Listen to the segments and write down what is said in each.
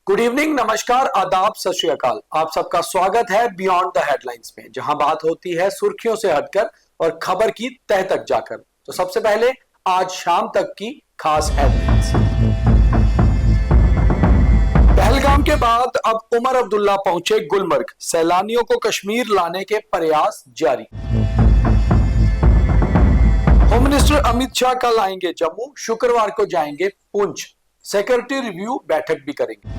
Good evening, नमस्कार, आदाब, सत श्री अकाल। आप सबका स्वागत है बियॉन्ड द हेडलाइंस में, जहां बात होती है सुर्खियों से हटकर और खबर की तह तक जाकर। तो सबसे पहले आज शाम तक की खास हेडलाइंस। पहलगाम के बाद अब उमर अब्दुल्ला पहुंचे गुलमर्ग, सैलानियों को कश्मीर लाने के प्रयास जारी। होम मिनिस्टर अमित शाह कल आएंगे जम्मू, शुक्रवार को जाएंगे पुंछ, सिक्योरिटी रिव्यू बैठक भी करेंगे।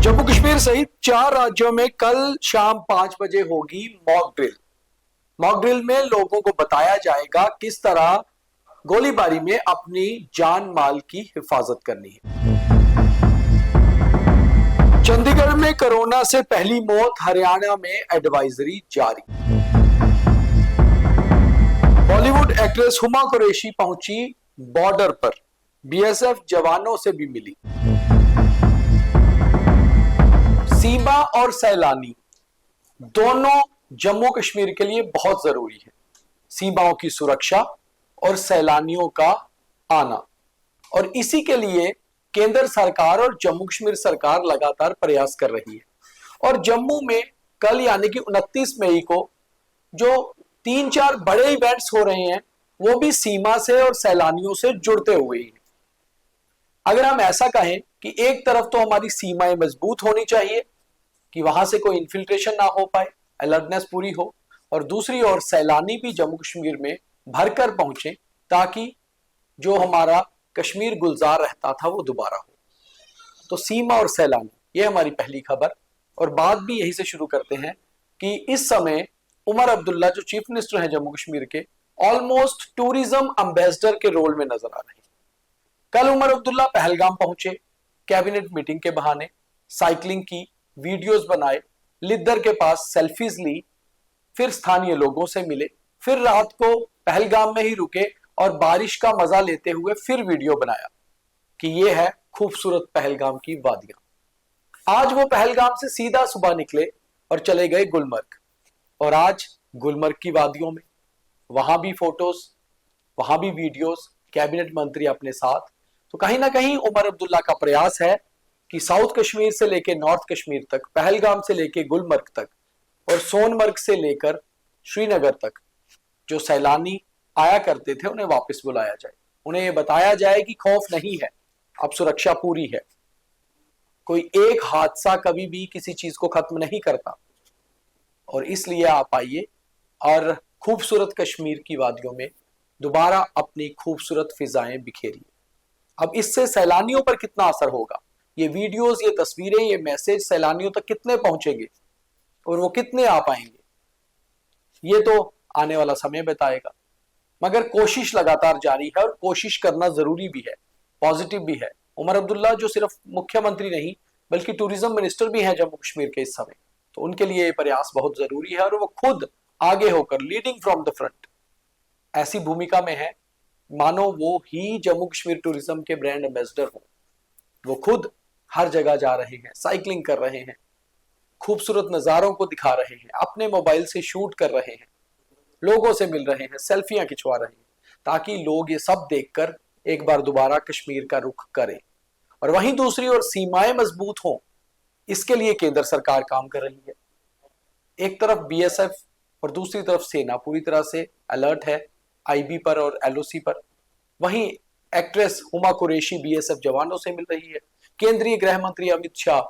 जम्मू कश्मीर सहित 4 राज्यों में कल शाम 5 बजे होगी मॉक ड्रिल। मॉक ड्रिल में लोगों को बताया जाएगा किस तरह गोलीबारी में अपनी जान माल की हिफाजत करनी है। चंडीगढ़ में कोरोना से पहली मौत, हरियाणा में एडवाइजरी जारी। बॉलीवुड एक्ट्रेस हुमा कुरैशी पहुंची बॉर्डर पर, बीएसएफ जवानों से भी मिली। सीमा और सैलानी दोनों जम्मू कश्मीर के लिए बहुत जरूरी है। सीमाओं की सुरक्षा और सैलानियों का आना, और इसी के लिए केंद्र सरकार और जम्मू कश्मीर सरकार लगातार प्रयास कर रही है। और जम्मू में कल यानी कि 29 मई को जो 3-4 बड़े इवेंट्स हो रहे हैं, वो भी सीमा से और सैलानियों से जुड़ते हुए हैं। अगर हम ऐसा कहें कि एक तरफ तो हमारी सीमाएं मजबूत होनी चाहिए कि वहां से कोई इन्फिल्ट्रेशन ना हो पाए, अलर्टनेस पूरी हो, और दूसरी ओर सैलानी भी जम्मू कश्मीर में भरकर पहुंचे ताकि जो हमारा कश्मीर गुलजार रहता था वो दोबारा हो। तो सीमा और सैलानी, ये हमारी पहली खबर। और बात भी यही से शुरू करते हैं कि इस समय उमर अब्दुल्ला जो चीफ मिनिस्टर हैं जम्मू कश्मीर के, ऑलमोस्ट टूरिज्म एम्बेसडर के रोल में नजर आ रहे हैं। कल उमर अब्दुल्ला पहलगाम पहुंचे, कैबिनेट मीटिंग के बहाने साइकिलिंग की, वीडियोस बनाए, लिद्दर के पास सेल्फीज ली, फिर स्थानीय लोगों से मिले, फिर रात को पहलगाम में ही रुके और बारिश का मजा लेते हुए फिर वीडियो बनाया कि यह है खूबसूरत पहलगाम की वादियां। आज वो पहलगाम से सीधा सुबह निकले और चले गए गुलमर्ग, और आज गुलमर्ग की वादियों में वहां भी फोटोज, वहां भी वीडियोस, कैबिनेट मंत्री अपने साथ। तो कहीं ना कहीं उमर अब्दुल्ला का प्रयास है कि साउथ कश्मीर से लेकर नॉर्थ कश्मीर तक, पहलगाम से लेकर गुलमर्ग तक और सोनमर्ग से लेकर श्रीनगर तक जो सैलानी आया करते थे उन्हें वापस बुलाया जाए। उन्हें यह बताया जाए कि खौफ नहीं है, अब सुरक्षा पूरी है। कोई एक हादसा कभी भी किसी चीज को खत्म नहीं करता, और इसलिए आप आइए और खूबसूरत कश्मीर की वादियों में दोबारा अपनी खूबसूरत फिजाएं बिखेरिए। अब इससे सैलानियों पर कितना असर होगा, ये वीडियोस, ये तस्वीरें, ये मैसेज सैलानियों तक कितने पहुंचेंगे और वो कितने आ पाएंगे, ये तो आने वाला समय बताएगा। मगर कोशिश लगातार जारी है और कोशिश करना जरूरी भी है, पॉजिटिव भी है। उमर अब्दुल्ला जो सिर्फ मुख्यमंत्री नहीं बल्कि टूरिज्म मिनिस्टर भी हैं जम्मू कश्मीर के इस समय, तो उनके लिए ये प्रयास बहुत जरूरी है। और वो खुद आगे होकर लीडिंग फ्रॉम द फ्रंट ऐसी भूमिका में है मानो वो ही जम्मू कश्मीर टूरिज्म के ब्रांड एम्बेसडर हो। वो खुद हर जगह जा रहे हैं, साइकिलिंग कर रहे हैं, खूबसूरत नजारों को दिखा रहे हैं, अपने मोबाइल से शूट कर रहे हैं, लोगों से मिल रहे हैं, सेल्फियां खिंचवा रहे हैं, ताकि लोग ये सब देखकर एक बार दोबारा कश्मीर का रुख करें। और वहीं दूसरी ओर सीमाएं मजबूत हों, इसके लिए केंद्र सरकार काम कर रही है। एक तरफ बीएसएफ और दूसरी तरफ सेना पूरी तरह से अलर्ट है आईबी पर और एलओसी पर। वहीं एक्ट्रेस हुमा कुरैशी बीएसएफ जवानों से मिल रही है। केंद्रीय गृह मंत्री अमित शाह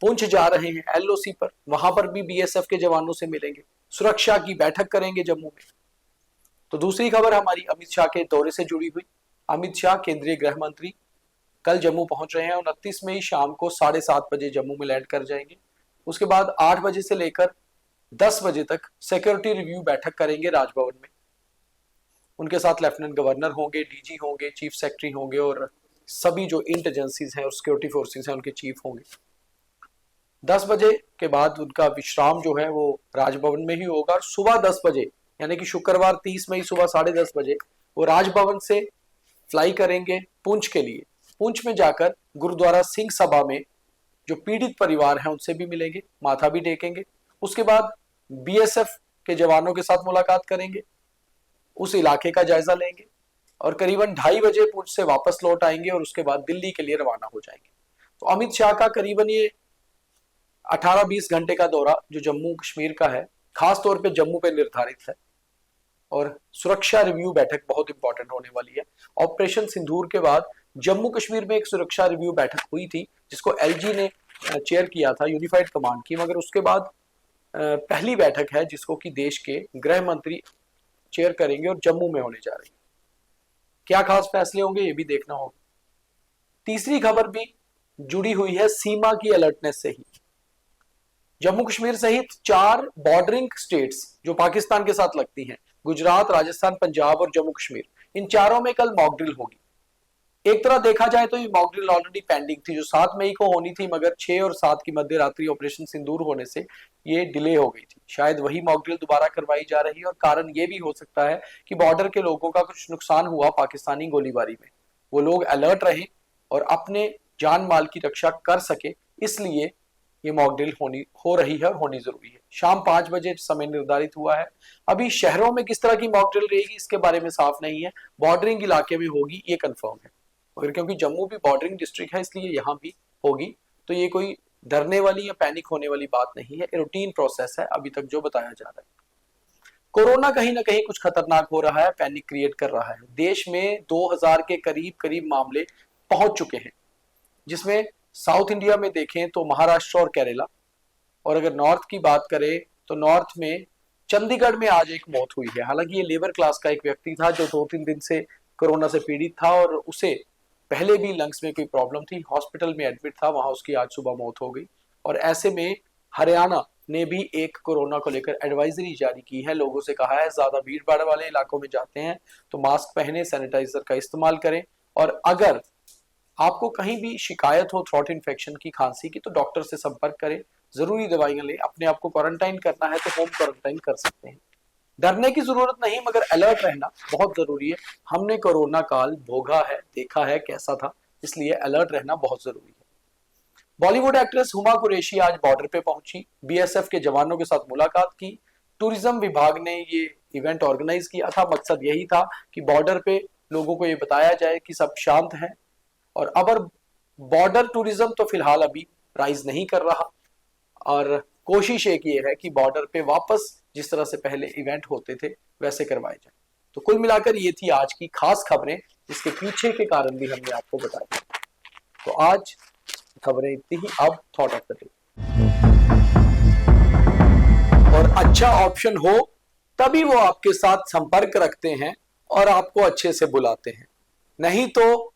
पुंछ जा रहे हैं एलओसी पर, वहां पर भी बीएसएफ के जवानों से मिलेंगे, सुरक्षा की बैठक करेंगे जम्मू में। तो दूसरी खबर हमारी अमित शाह के दौरे से जुड़ी हुई। अमित शाह केंद्रीय गृह मंत्री कल जम्मू पहुंच रहे हैं, 29 मई शाम को 7:30 बजे जम्मू में लैंड कर जाएंगे। उसके बाद 8 बजे से लेकर 10 बजे तक सिक्योरिटी रिव्यू बैठक करेंगे राजभवन में। उनके साथ लेफ्टिनेंट गवर्नर होंगे, डीजी होंगे, चीफ सेक्रेटरी होंगे, और सभी जो इंट एजेंसीज हैं और सिक्योरिटी फोर्सेस हैं उनके चीफ होंगे। 10 बजे के बाद उनका विश्राम जो है वो राजभवन में ही होगा, और सुबह 10 बजे यानी कि शुक्रवार 30 मई सुबह 10:30 बजे वो राजभवन से फ्लाई करेंगे पुंछ के लिए। पुंछ में जाकर गुरुद्वारा सिंह सभा में जो पीड़ित परिवार हैं उनसे भी मिलेंगे, माथा भी टेकेंगे। उसके बाद बीएसएफ के जवानों के साथ मुलाकात करेंगे, उस इलाके का जायजा लेंगे, और करीबन 2:30 बजे पुंछ से वापस लौट आएंगे और उसके बाद दिल्ली के लिए रवाना हो जाएंगे। तो अमित शाह का करीबन ये 18-20 घंटे का दौरा जो जम्मू कश्मीर का है, खास तौर पे जम्मू पे निर्धारित है। और सुरक्षा रिव्यू बैठक बहुत इंपॉर्टेंट होने वाली है। ऑपरेशन सिंदूर के बाद जम्मू कश्मीर में एक सुरक्षा रिव्यू बैठक हुई थी जिसको एलजी ने चेयर किया था, यूनिफाइड कमांड की, मगर उसके बाद पहली बैठक है जिसको कि देश के गृह मंत्री चेयर करेंगे और जम्मू में होने जा रही है। क्या खास फैसले होंगे ये भी देखना होगा। तीसरी खबर भी जुड़ी हुई है सीमा की अलर्टनेस से ही। जम्मू कश्मीर सहित 4 बॉर्डरिंग स्टेट्स जो पाकिस्तान के साथ लगती हैं, गुजरात, राजस्थान, पंजाब और जम्मू कश्मीर, इन चारों में कल मॉक ड्रिल होगी। एक तरह देखा जाए तो ये मॉक ड्रिल ऑलरेडी पेंडिंग थी जो 7 मई को होनी थी, मगर 6 और 7 की मध्य रात्रि ऑपरेशन सिंदूर होने से ये डिले हो गई थी। शायद वही मॉक ड्रिल दोबारा करवाई जा रही है और कारण ये भी हो सकता है कि बॉर्डर के लोगों का कुछ नुकसान हुआ पाकिस्तानी गोलीबारी में, वो लोग अलर्ट रहे और अपने जान माल की रक्षा कर सके, इसलिए ये मॉक ड्रिल हो रही है और होनी जरूरी है। शाम 5 बजे समय निर्धारित हुआ है। अभी शहरों में किस तरह की मॉक ड्रिल रहेगी इसके बारे में साफ नहीं है, बॉर्डरिंग इलाके में होगी ये कंफर्म है। और क्योंकि जम्मू भी बॉर्डरिंग डिस्ट्रिक्ट है इसलिए यहाँ भी होगी, तो ये कोई डरने वाली या पैनिक होने वाली बात नहीं है, रूटीन प्रोसेस है अभी तक जो बताया जा रहा है। कोरोना कहीं ना कहीं कुछ खतरनाक हो रहा है, पैनिक क्रिएट कर रहा है। देश में 2000 के करीब मामले पहुंच चुके हैं, जिसमें साउथ इंडिया में देखें तो महाराष्ट्र और केरला, और अगर नॉर्थ की बात करें तो नॉर्थ में चंडीगढ़ में आज एक मौत हुई है। हालांकि ये लेबर क्लास का एक व्यक्ति था जो 2-3 दिन से कोरोना से पीड़ित था और उसे पहले भी लंग्स में कोई प्रॉब्लम थी, हॉस्पिटल में एडमिट था, वहां उसकी आज सुबह मौत हो गई। और ऐसे में हरियाणा ने भी एक कोरोना को लेकर एडवाइजरी जारी की है, लोगों से कहा है ज्यादा भीड़ भाड़ वाले इलाकों में जाते हैं तो मास्क पहने, सैनिटाइजर का इस्तेमाल करें, और अगर आपको कहीं भी शिकायत हो थ्रोट इन्फेक्शन की, खांसी की, तो डॉक्टर से संपर्क करें, जरूरी दवाइयां लें। अपने आप को क्वारंटाइन करना है तो होम क्वारंटाइन कर सकते हैं। डरने की जरूरत नहीं, मगर अलर्ट रहना बहुत जरूरी है। हमने कोरोना काल भोगा है, देखा है कैसा था, इसलिए अलर्ट रहना बहुत जरूरी है। बॉलीवुड एक्ट्रेस हुमा कुरैशी आज बॉर्डर पे पहुंची, बीएसएफ के जवानों के साथ मुलाकात की। टूरिज्म विभाग ने ये इवेंट ऑर्गेनाइज किया था, मकसद यही था कि बॉर्डर पे लोगों को ये बताया जाए कि सब शांत है। और अब बॉर्डर टूरिज्म तो फिलहाल अभी राइज नहीं कर रहा, और कोशिश एक ये है कि बॉर्डर पे वापस जिस तरह से पहले इवेंट होते थे वैसे करवाए जाए। तो कुल मिलाकर ये थी आज की खास खबरें, जिसके पीछे के कारण भी हमने आपको बताया। तो आज खबरें इतनी ही। अब थॉट ऑफ द डे, और अच्छा ऑप्शन हो तभी वो आपके साथ संपर्क रखते हैं और आपको अच्छे से बुलाते हैं, नहीं तो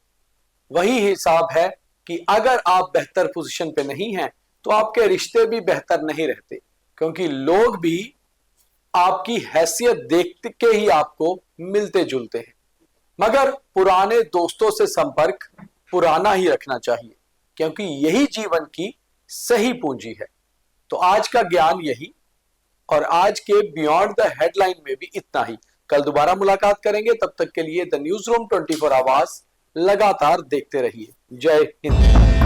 वही हिसाब है कि अगर आप बेहतर पोजीशन पे नहीं हैं तो आपके रिश्ते भी बेहतर नहीं रहते, क्योंकि लोग भी आपकी हैसियत देख के ही आपको मिलते जुलते हैं। मगर पुराने दोस्तों से संपर्क पुराना ही रखना चाहिए, क्योंकि यही जीवन की सही पूंजी है। तो आज का ज्ञान यही, और आज के बियॉन्ड द हेडलाइन में भी इतना ही। कल दोबारा मुलाकात करेंगे, तब तक के लिए द न्यूज रूम 24 आवर्स लगातार देखते रहिए। जय हिंद।